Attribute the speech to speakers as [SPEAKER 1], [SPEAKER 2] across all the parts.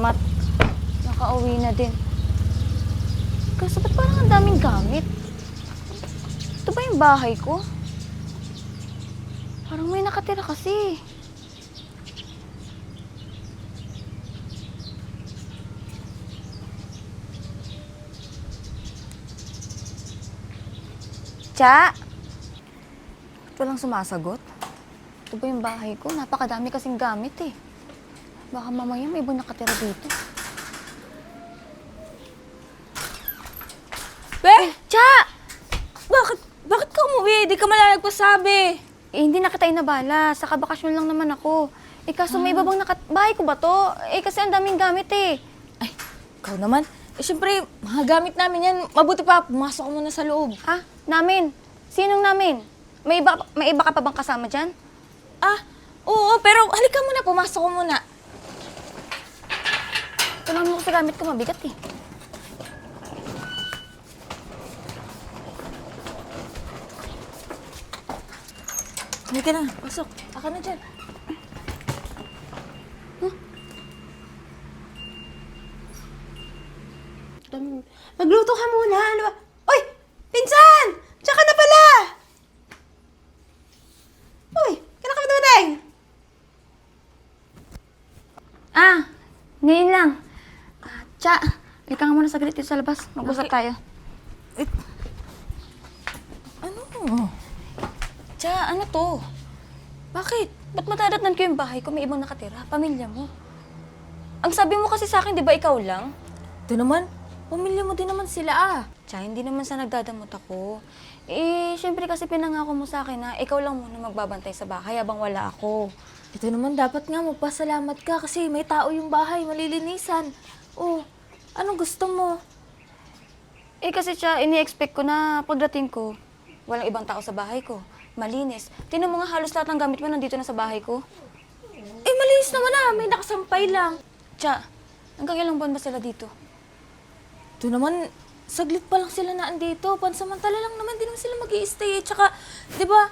[SPEAKER 1] salamat. Nakauwi na din. Kaso ba't parang ang daming gamit? Ito ba yung bahay ko? Parang may nakatira kasi. Cha! Ba't walang sumasagot? Ito ba yung bahay ko? Napakadami kasing gamit eh. Baka mamaya may ibang nakatira dito. Cha!
[SPEAKER 2] Bakit ka umuwi? Di ka man nagpasabi.
[SPEAKER 1] Eh, hindi na kita inabala. Sa kabakasyon lang naman ako. Eh, kaso may iba bang bahay ko ba to? Eh, kasi ang daming gamit eh.
[SPEAKER 2] Ay, ikaw naman. Eh, syempre, mga gamit namin yan. Mabuti pa, pumasok ka muna sa loob.
[SPEAKER 1] Ha? Namin? Sinong namin? May iba ka pa bang kasama dyan?
[SPEAKER 2] Ah, oo, pero halika muna, pumasok ka muna.
[SPEAKER 1] Tulungan mo ko sa gamit ko, mabigat eh.
[SPEAKER 2] Halika na, pasok. Aka na dyan.
[SPEAKER 3] Magluto ka muna. Ano ba? Uy! Pinsan! Tsaka na pala! Uy! Kailan ka ba dumating?
[SPEAKER 1] Ah, ngayon lang. Cha, halika nga muna saglit dito sa labas. Mag-usap tayo.
[SPEAKER 2] Ano?
[SPEAKER 1] Cha, ano to? Bakit? Ba't matadatnan ko yung bahay ko? May ibang nakatira. Pamilya mo. Ang sabi mo kasi sa akin, di ba ikaw lang?
[SPEAKER 2] Ito naman, pamilya mo din naman sila ah.
[SPEAKER 1] Cha, hindi naman sa nagdadamot ako. Eh, syempre kasi pinangako mo sa akin na ikaw lang muna magbabantay sa bahay habang wala ako.
[SPEAKER 2] Ito naman, dapat nga magpasalamat ka kasi may tao yung bahay, malilinisan. Oh, anong gusto mo?
[SPEAKER 1] Eh, kasi Cha, ini-expect ko na pagdating ko, walang ibang tao sa bahay ko. Malinis. Tingnan mo nga halos lahat ng gamit mo nandito na sa bahay ko.
[SPEAKER 2] Eh, malinis naman ah, may nakasampay lang.
[SPEAKER 1] Cha, hanggang ilang buwan ba sila dito?
[SPEAKER 2] Ito naman, saglit pa lang sila na andito. Pansamantala lang naman, di naman sila mag-i-stay. Tsaka, di ba,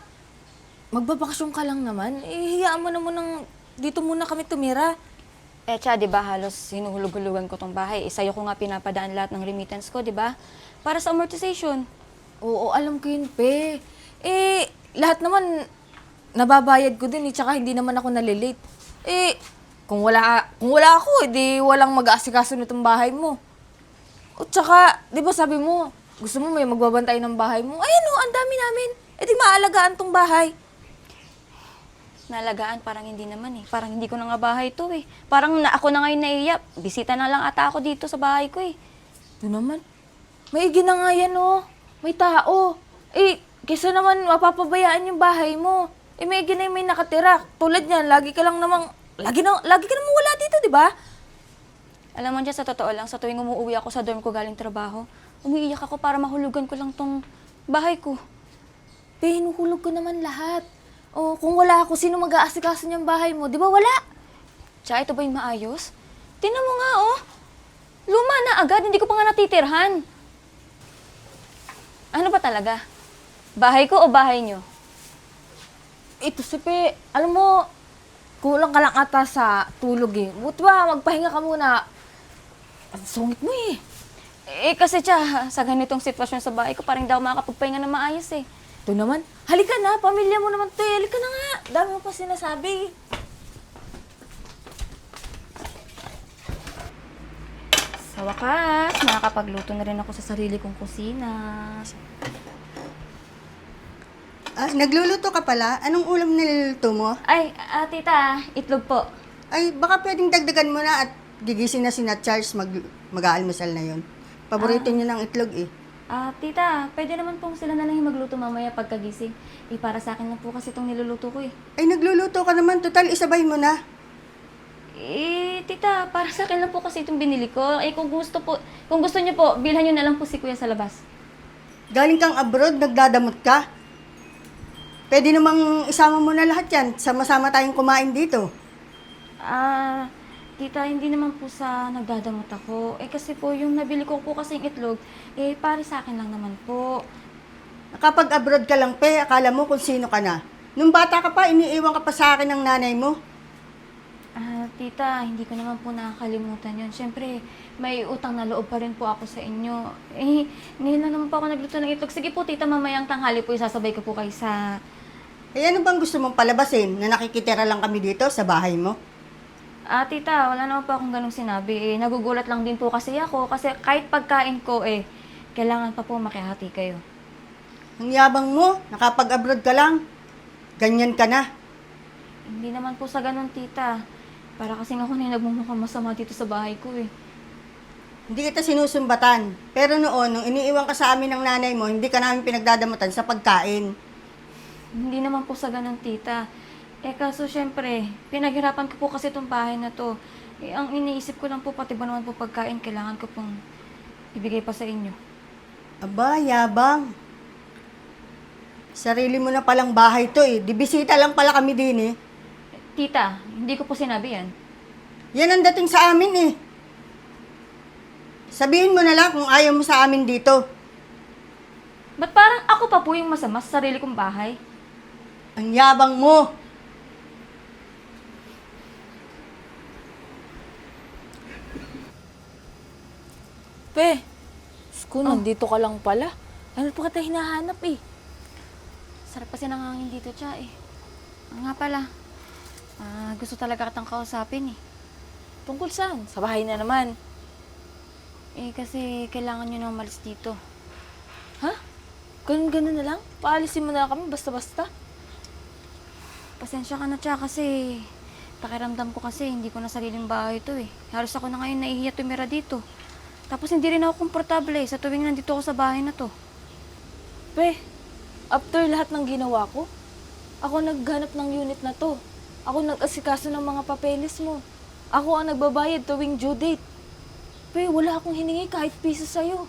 [SPEAKER 2] magbabakasyon ka lang naman. Eh, hiyaan mo naman dito muna kami tumira.
[SPEAKER 1] Eh, Cha, di ba halos hinuhulog-hulugan ko tong bahay. Eh, sa'yo ko nga pinapadaan lahat ng remittance ko, di ba? Para sa amortization.
[SPEAKER 2] Oo, alam ko yun, pe. Eh, lahat naman, nababayad ko din eh. Tsaka hindi naman ako nalilate. Eh, kung wala ako, edi walang mag-aasikaso nitong bahay mo. O tsaka, di ba sabi mo, gusto mo may magbabantay ng bahay mo? Ayan o, ang dami namin. E di maalagaan tong bahay.
[SPEAKER 1] Nalagaan, parang hindi naman eh. Parang hindi ko na nga bahay to eh. Parang ako na ngayon naiiyak. Bisita na lang ata ako dito sa bahay ko eh.
[SPEAKER 2] Ito naman, maigi na nga yan o. May tao. Eh, kaysa naman mapapabayaan yung bahay mo. Eh, maigi na yung may nakatira. Tulad niyan, lagi ka namang wala dito, di ba?
[SPEAKER 1] Alam mo dyan, sa totoo lang, sa tuwing umuwi ako sa dorm ko galing trabaho, umiiyak ako para mahulugan ko lang tong bahay ko.
[SPEAKER 2] Pe, hinuhulog ko naman lahat. O, kung wala ako, sino mag-aasikaso niyang bahay mo? Di ba wala?
[SPEAKER 1] Cha, ito ba yung maayos? Tingnan mo nga oh. Luma na agad, hindi ko pa nga natitirhan. Ano ba talaga? Bahay ko o bahay nyo?
[SPEAKER 2] Ito si Pe, alam mo, kulang ka lang ata sa tulog eh. Buti ba, magpahinga ka muna. Ang sungit mo eh.
[SPEAKER 1] Eh kasi Cha, sa ganitong sitwasyon sa bahay ko, parang hindi ako makakapagpahinga na maayos eh.
[SPEAKER 2] Ito naman, halika na, pamilya mo naman to eh. Halika na nga, dami mo pa sinasabi.
[SPEAKER 1] Sa wakas, nakakapagluto na rin ako sa sarili kong kusina.
[SPEAKER 3] Ah, nagluluto ka pala? Anong ulam niluluto mo?
[SPEAKER 1] Ay, tita, itlog po.
[SPEAKER 3] Ay, baka pwedeng dagdagan mo na at gigising na si Nat Charles mag-aalmusal na yon. Paborito niya ng itlog eh.
[SPEAKER 1] Tita, pwede naman pong sila na lang yung magluto mamaya pagkagising. Eh, para sa akin lang po kasi itong niluluto ko eh.
[SPEAKER 3] Ay, nagluluto ka naman. Total, isabay mo na.
[SPEAKER 1] Eh, tita, para sa akin lang po kasi itong binili ko. Eh, kung gusto niyo po, bilhan niyo na lang po si kuya sa labas.
[SPEAKER 3] Galing kang abroad, nagdadamot ka. Pwede namang isama mo na lahat yan. Sama-sama tayong kumain dito.
[SPEAKER 1] Tita, hindi naman po sa nagdadamot ako. Eh, kasi po, yung nabili ko po kasing itlog, eh, para sa akin lang naman po.
[SPEAKER 3] Nakapag-abroad ka lang, pe, akala mo kung sino ka na. Nung bata ka pa, iniiwan ka pa sa akin ng nanay mo.
[SPEAKER 1] Tita, hindi ko naman po nakakalimutan yun. Siyempre, may utang na loob pa rin po ako sa inyo. Eh, ngayon na naman po ako nagluto ng itlog. Sige po, tita, mamayang tanghali po, isasabay ko po kayo sa...
[SPEAKER 3] Eh, ano bang gusto mong palabasin? Na nakikitira lang kami dito sa bahay mo?
[SPEAKER 1] Ah, tita, wala naman po akong ganong sinabi. Eh, nagugulat lang din po kasi ako. Kasi kahit pagkain ko, kailangan pa po makihati kayo.
[SPEAKER 3] Ang yabang mo, nakapag-abroad ka lang. Ganyan ka na.
[SPEAKER 1] Hindi naman po sa ganon, tita. Para kasing ako na yung nagmumukhang masama dito sa bahay ko eh.
[SPEAKER 3] Hindi kita sinusumbatan. Pero noon, nung iniiwan ka sa amin ng nanay mo, hindi ka namin pinagdadamutan sa pagkain.
[SPEAKER 1] Hindi naman po sa ganon, tita. Eh kaso syempre, pinaghirapan ko po kasi itong bahay na to. Eh, ang iniisip ko lang po, pati ba naman po pagkain, kailangan ko pong ibigay pa sa inyo.
[SPEAKER 3] Aba, yabang. Sarili mo na palang bahay to eh. Di bisita lang pala kami din eh.
[SPEAKER 1] Tita, hindi ko po sinabi yan.
[SPEAKER 3] Yan ang dating sa amin eh. Sabihin mo na lang kung ayaw mo sa amin dito.
[SPEAKER 1] Ba't parang ako pa po yung masama sa sarili kong bahay?
[SPEAKER 3] Ang yabang mo.
[SPEAKER 2] Pe, Sko, nandito ka lang pala. Ano pa kita hinahanap eh?
[SPEAKER 1] Sarap kasi nangangin dito, Cha eh. Nga pala, gusto talaga kitang kausapin eh.
[SPEAKER 2] Tungkol saan? Sa bahay na naman.
[SPEAKER 1] Eh kasi kailangan nyo na umalis dito.
[SPEAKER 2] Ha? Ganun-ganun na lang? Paalisin mo na lang kami basta-basta?
[SPEAKER 1] Pasensya ka na, Cha, kasi pakiramdam ko kasi hindi ko na sariling bahay to eh. Halos ako na ngayon nahihiya tumira dito. Tapos hindi rin ako komportable sa tuwing nandito ako sa bahay na to.
[SPEAKER 2] Pe, after lahat ng ginawa ko, ako naghanap ng unit na to. Ako nag-asikaso ng mga papeles mo. Ako ang nagbabayad tuwing due date. Pe, wala akong hiningi kahit piso sa'yo.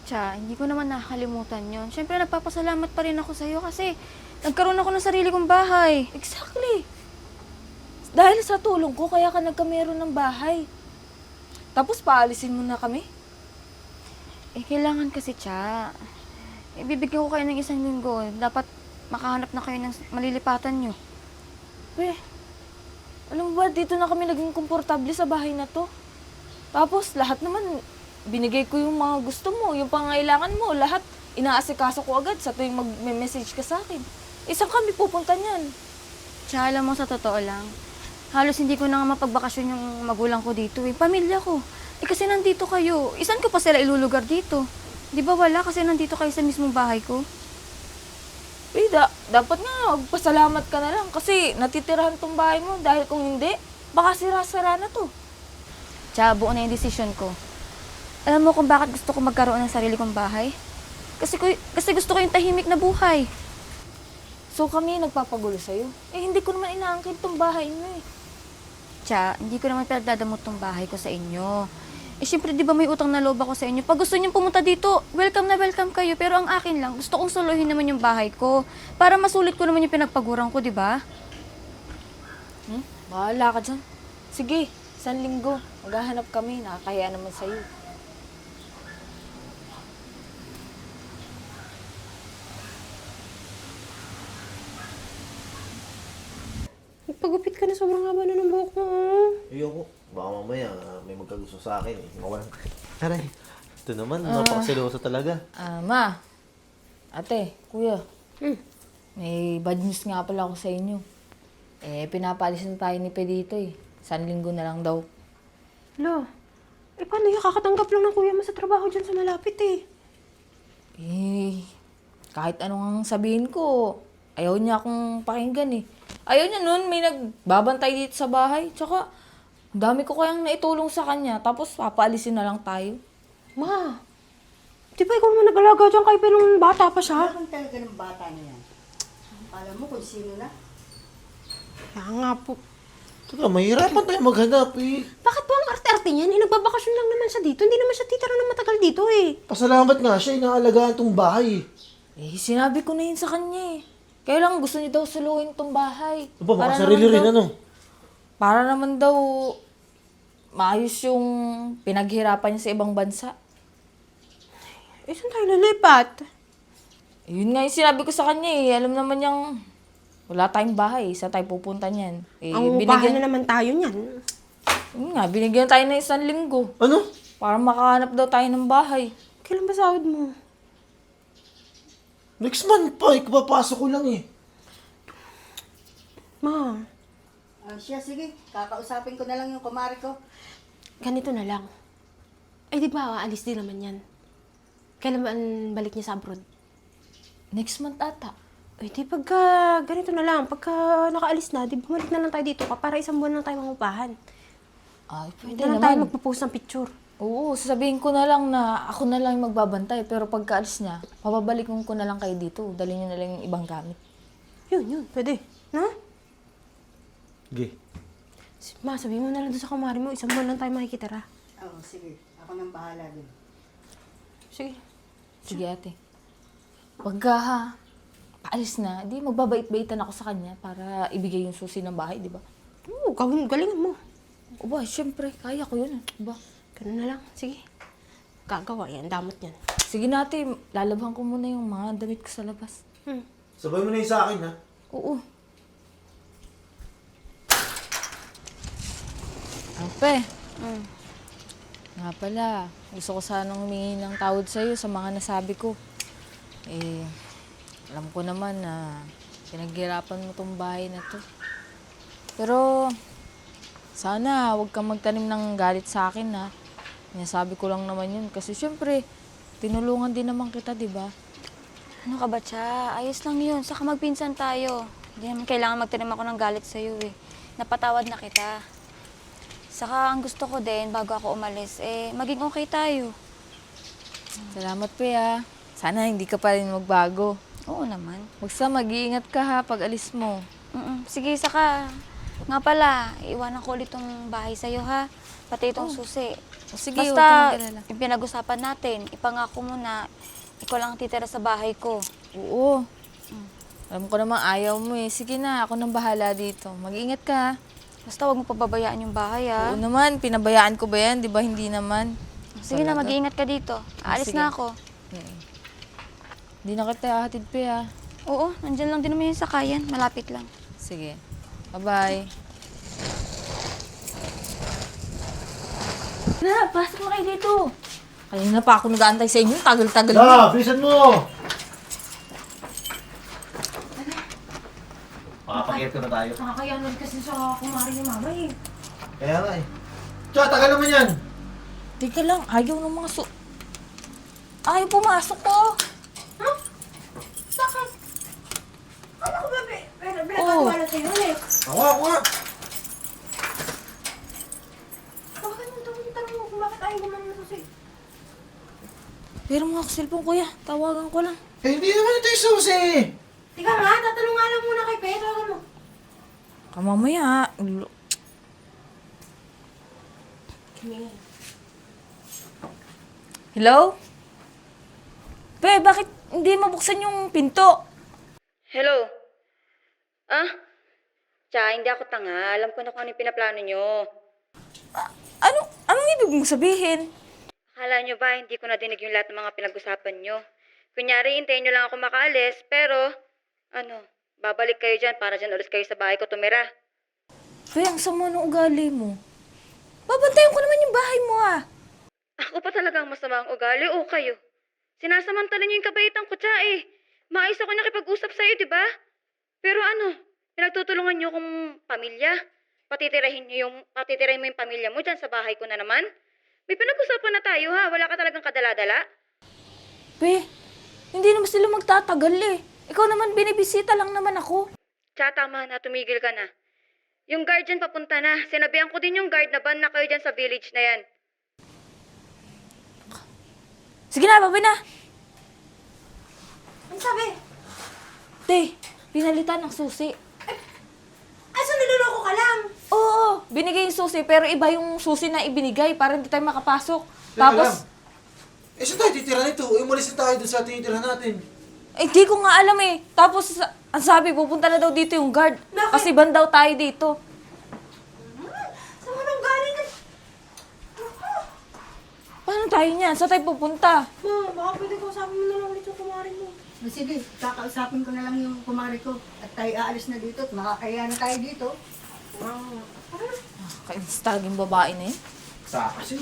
[SPEAKER 1] Cha, hindi ko naman nakakalimutan yon. Siyempre, nagpapasalamat pa rin ako sa'yo kasi nagkaroon ako ng sarili kong bahay.
[SPEAKER 2] Exactly. Dahil sa tulong ko, kaya ka nagkameron ng bahay. Tapos paalisin mo na kami?
[SPEAKER 1] Eh, kailangan kasi, Cha. Ibibigyan ko kayo ng 1 linggo. Dapat makahanap na kayo ng malilipatan nyo.
[SPEAKER 2] Pe, alam mo ba, dito na kami naging komportable sa bahay na to. Tapos lahat naman, binigay ko yung mga gusto mo, yung pangailangan mo, lahat inaasikaso ko agad sa tuwing mag-message ka sa akin. Isang kami pupunta niyan.
[SPEAKER 1] Cha, alam mo, sa totoo lang, halos hindi ko na nga mapagbakasyon yung magulang ko dito eh. Pamilya ko. Eh kasi nandito kayo. Isan ko pa sila ilulugar dito? Di ba wala kasi nandito kayo sa mismong bahay ko?
[SPEAKER 2] Eh, dapat nga, magpasalamat ka na lang kasi natitirahan tong bahay mo dahil kung hindi, baka sira-sira na to.
[SPEAKER 1] Cha, buo na yung desisyon ko. Alam mo kung bakit gusto ko magkaroon ng sarili kong bahay? Kasi gusto ko yung tahimik na buhay.
[SPEAKER 2] So kami nagpapagulo sa'yo. Eh, hindi ko naman inaangkin tong bahay mo eh.
[SPEAKER 1] Cha, hindi ko naman pinagdadamot tong bahay ko sa inyo. Eh, syempre, di ba may utang na loob ako sa inyo? Pag gusto niyo pumunta dito, welcome na welcome kayo. Pero ang akin lang, gusto kong suluhin naman yung bahay ko. Para masulit ko naman yung pinagpaguran ko, di ba?
[SPEAKER 2] Bahala ka dyan. Sige, 1 linggo. Maghahanap kami. Nakakaya naman sa'yo.
[SPEAKER 4] Nagpagupit ka na, sobrang haba na ng buhok mo.
[SPEAKER 5] Ayoko. Baka mamaya may magkagusto sa akin eh. Mawalan. Aray. Ito naman, napakaseloso talaga.
[SPEAKER 2] Ma. Ate, kuya. May bad news nga pala ako sa inyo. Eh, pinapaalis na tayo ni Pe dito eh. 1 linggo na lang daw.
[SPEAKER 4] Lo, paano yung kakatanggap lang ng kuya mo sa trabaho dyan sa malapit eh?
[SPEAKER 2] Eh, kahit anong sabihin ko, ayaw niya akong pakinggan eh. Ayaw niya nun, may nagbabantay dito sa bahay. Tsaka, ang dami ko kayang naitulong sa kanya, tapos papaalisin na lang tayo.
[SPEAKER 4] Ma, di ba ikaw naman nag-alaga dyan kay Pe nung bata pa siya?
[SPEAKER 3] Ano talaga ng bata niya? Alam mo kung sino na?
[SPEAKER 4] Kaya nga po.
[SPEAKER 5] Teka, mahirapan tayo maghanap eh.
[SPEAKER 4] Bakit po ang arte-arte niyan? Eh, nagbabakasyon lang naman siya dito. Hindi naman siya titira na matagal dito eh.
[SPEAKER 5] Pasalamat nga siya, inaalagaan tong bahay.
[SPEAKER 2] Eh, sinabi ko na yun sa kanya eh. Kaya lang gusto niya daw suluhin tong bahay.
[SPEAKER 5] Aba,
[SPEAKER 2] Para
[SPEAKER 5] makasarili
[SPEAKER 2] naman
[SPEAKER 5] rin
[SPEAKER 2] daw-
[SPEAKER 5] ano.
[SPEAKER 2] Para naman daw maayos yung pinaghirapan niya sa ibang bansa.
[SPEAKER 4] Saan tayo lilipat?
[SPEAKER 2] Yun nga yung sinabi ko sa kanya eh. Alam naman niyang Wala tayong bahay. Saan tayo pupunta niyan? Eh,
[SPEAKER 4] Ang upahan na naman tayo niyan.
[SPEAKER 2] Yun nga, binigyan tayo ng 1 linggo.
[SPEAKER 5] Ano?
[SPEAKER 2] Para makahanap daw tayo ng bahay.
[SPEAKER 4] Kailan ba sahod mo?
[SPEAKER 5] Next month pa, ikapapasok ko lang eh.
[SPEAKER 4] Ma,
[SPEAKER 3] Siya, sige. Kakausapin ko na lang yung kumari ko.
[SPEAKER 4] ganito na lang. Eh, di ba, aalis din naman yan. Kailan ba ang balik niya sa abroad?
[SPEAKER 2] Next month ata.
[SPEAKER 4] Eh, di pagka, ganito na lang. Pagka nakaalis na, di bumalik na lang tayo dito para 1 buwan lang tayo mangupahan.
[SPEAKER 2] Ay,
[SPEAKER 4] Hindi na tayo magpo-post ng picture.
[SPEAKER 2] Oo, sasabihin ko na lang na ako na lang yung magbabantay. Pero pagkaalis niya, papabalik ko na lang kayo dito. Dali niyo na lang yung ibang gamit.
[SPEAKER 4] Yun, pwede. Na?
[SPEAKER 5] Sige.
[SPEAKER 4] Ma, sabihin mo na lang doon sa kumari mo, 1 buwan lang tayo makikitira.
[SPEAKER 3] Oo, sige. Ako nang bahala din.
[SPEAKER 4] Sige.
[SPEAKER 2] Sige ate. Pagka ha, paalis na, di magbabait-baitan ako sa kanya para ibigay yung susi ng bahay, di ba?
[SPEAKER 4] Oo, galingan mo.
[SPEAKER 2] O ba, syempre, kaya ko yun. Diba?
[SPEAKER 4] Ganun na lang. Sige. Gagawa yan, damot yan.
[SPEAKER 2] Sige natin, lalabhan ko muna yung mga damit ko sa labas.
[SPEAKER 5] Sabay mo na yung sa akin, ha?
[SPEAKER 2] Oo. Ape. Nga pala, gusto ko sanang humingi ng tawad sa'yo sa mga nasabi ko. Eh, alam ko naman na pinaghirapan mo tong bahay na to. Pero, sana huwag kang magtanim ng galit sa akin, ha. Sinasabi ko lang naman yun kasi syempre, tinulungan din naman kita, di ba?
[SPEAKER 1] Ano ka ba, Cha? Ayos lang yun. Saka magpinsan tayo. Hindi naman kailangan magtanim ako ng galit sa'yo eh. Napatawad na kita. Saka ang gusto ko din, bago ako umalis, maging okay tayo.
[SPEAKER 2] Salamat, Pe, ha. Sana hindi ka pa rin magbago.
[SPEAKER 1] Oo naman.
[SPEAKER 2] Basta mag-iingat ka, ha, pag alis mo.
[SPEAKER 1] Sige, saka nga pala, iwanan ko ulit tong bahay sa'yo ha. Pati itong susi.
[SPEAKER 2] Sige, huwag
[SPEAKER 1] Basta,
[SPEAKER 2] kang mag-alala.
[SPEAKER 1] yung pinag-usapan natin, ipangako mo na ikaw lang ang titira sa bahay ko.
[SPEAKER 2] Oo. Alam ko naman ayaw mo eh. Sige na, ako nang bahala dito. Mag-ingat ka, ha.
[SPEAKER 1] Basta huwag mo pababayaan yung bahay ha.
[SPEAKER 2] Oo naman, pinabayaan ko ba yan? Di ba hindi naman?
[SPEAKER 1] Sige na,
[SPEAKER 2] Talaga?
[SPEAKER 1] mag-iingat ka dito. Aalis
[SPEAKER 2] Sige.
[SPEAKER 1] na ako.
[SPEAKER 2] Hindi na kita hatid, Pe, ha.
[SPEAKER 1] Oo, nandyan lang din naman yung sakayan. Malapit lang.
[SPEAKER 2] Sige. Bye-bye. Na, pasok na kayo dito. Kanina pa ako nag-aantay sa inyo. Tagal-tagal mo.
[SPEAKER 5] Da, bilisan mo! Makapakit ko na tayo.
[SPEAKER 4] Nakakayanan kasi sa kumari ni mama eh.
[SPEAKER 5] Kaya nga eh. Tsaka, tagal naman yan!
[SPEAKER 2] Teka lang, ayaw ng mga ayaw pumasok ko.
[SPEAKER 4] Bakit? Ano ko ba,
[SPEAKER 2] Oo.
[SPEAKER 4] pinagkakawala sa'yo eh?
[SPEAKER 5] Ako nga!
[SPEAKER 4] Bakit mo tanong mo kung bakit ayaw gumawa na susi?
[SPEAKER 2] Pero mga cellphone, kuya. Tawagan ko lang.
[SPEAKER 5] Eh, hindi naman ito yung susi!
[SPEAKER 4] Tika nga, tatanong nga lang muna kay Pedro. Ano?
[SPEAKER 2] Kamamaya. Hello? Pe, bakit hindi mabuksan yung pinto?
[SPEAKER 1] Hello? Ah? Tsa, hindi ako tanga. Alam ko na kung ano yung pinaplano nyo.
[SPEAKER 2] Anong ibig mong sabihin?
[SPEAKER 1] Akala nyo ba hindi ko nadinig yung lahat ng mga pinag-usapan nyo? Kunyari, hintayin nyo lang ako makaalis, pero, babalik kayo dyan para dyan ulit kayo sa bahay ko tumira.
[SPEAKER 2] Pe, ang sama ng ugali mo. Babantayan ko naman yung bahay mo, ah.
[SPEAKER 1] Ako pa talagang masama ang ugali o kayo? Sinasamantala nyo yung kabaitan ko, Tsa, eh. Maayos ako nakipag-usap sa'yo, di ba? Pero pinagtutulungan nyo kong pamilya? Patitirahin mo yung pamilya mo dyan sa bahay ko na naman? May pinag-usapan na tayo, ha? Wala ka talagang kadala-dala?
[SPEAKER 2] Pe, hindi naman sila magtatagal, eh. Ikaw naman, binibisita lang naman ako.
[SPEAKER 1] Tsa, tama na. Tumigil ka na. Yung guard dyan papunta na. Sinabihan ko din yung guard na ban na kayo dyan sa village na yan.
[SPEAKER 2] Sige na, babay na.
[SPEAKER 4] Ano sabi?
[SPEAKER 2] Te, pinalitan ng susi.
[SPEAKER 4] Ay, so niloloko ka lang?
[SPEAKER 2] Oo, binigay yung susi, pero iba yung susi na ibinigay para hindi tayo makapasok.
[SPEAKER 5] Teka
[SPEAKER 2] Tapos,
[SPEAKER 5] lang. Eh, saan tayo titira nito? Umalis na tayo dun sa tinitirahan natin.
[SPEAKER 2] di ko nga alam eh. Tapos, ang sabi, pupunta na daw dito yung guard.
[SPEAKER 4] Bakit?
[SPEAKER 2] Kasi ban daw tayo dito.
[SPEAKER 4] Sa manong galing na...
[SPEAKER 2] Paano tayo niyan? Saan tayo pupunta?
[SPEAKER 4] Ma, baka pwede ko sabi mo na lang ulit yung kumarin mo.
[SPEAKER 3] Sige, kakausapin ko na lang yung kumari ko. At tayo aalis na dito at makakaya na tayo dito.
[SPEAKER 2] Kainis talagang babae na yun.
[SPEAKER 5] Sa kasi.